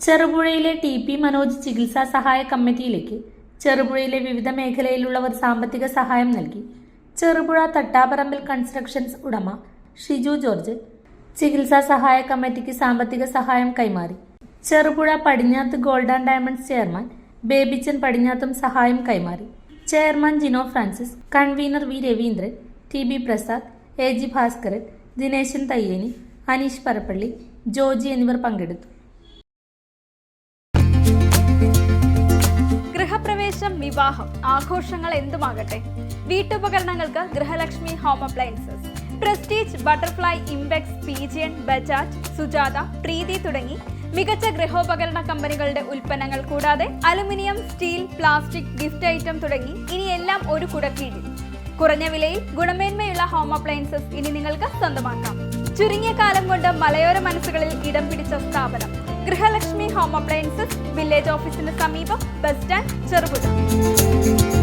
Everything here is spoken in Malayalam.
ചെറുപുഴയിലെ TP മനോജ് ചികിത്സാ സഹായ കമ്മിറ്റിയിലേക്ക് ചെറുപുഴയിലെ വിവിധ മേഖലയിലുള്ളവർ സാമ്പത്തിക സഹായം നൽകി. ചെറുപുഴ തട്ടാപറമ്പിൽ കൺസ്ട്രക്ഷൻസ് ഉടമ ഷിജു ജോർജ് ചികിത്സാ സഹായ കമ്മിറ്റിക്ക് സാമ്പത്തിക സഹായം കൈമാറി. Cherupuzha Padinjath gold and diamonds chairman Babychan പടിഞ്ഞാത്തും സഹായം കൈമാറി. Chairman Jino Francis, convener V Raveendran, TB Prasad, AG Bhaskaran, Dineshan Thayyeni, Aneesh Parappally, Joji എന്നിവർ പങ്കെടുത്തു. ഗൃഹപ്രവേശം, വിവാഹം, ആഘോഷങ്ങൾ എന്തുമാകട്ടെ, വീട്ടുപകരണങ്ങൾക്ക് Grihalakshmi home appliances, Prestige, Butterfly, Impex, Pigeon, Bajaj, Sujatha, Preethi തുടങ്ങി മികച്ച ഗൃഹോപകരണ കമ്പനികളുടെ ഉൽപ്പന്നങ്ങൾ കൂടാതെ aluminium, steel, plastic, gift item തുടങ്ങി ഇനി എല്ലാം ഒരു കുടക്കീഴിൽ. കുറഞ്ഞ വിലയിൽ ഗുണമേന്മയുള്ള ഹോം അപ്ലയൻസസ് ഇനി നിങ്ങൾക്ക് സ്വന്തമാക്കാം. ചുരുങ്ങിയ കാലം കൊണ്ട് മലയോര മനസ്സുകളിൽ ഇടം പിടിച്ച സ്ഥാപനം ഗൃഹലക്ഷ്മി ഹോം അപ്ലയൻസസ്, വില്ലേജ് ഓഫീസിന് സമീപം, ബസ് സ്റ്റാൻഡ്, ചെറുപുഴ.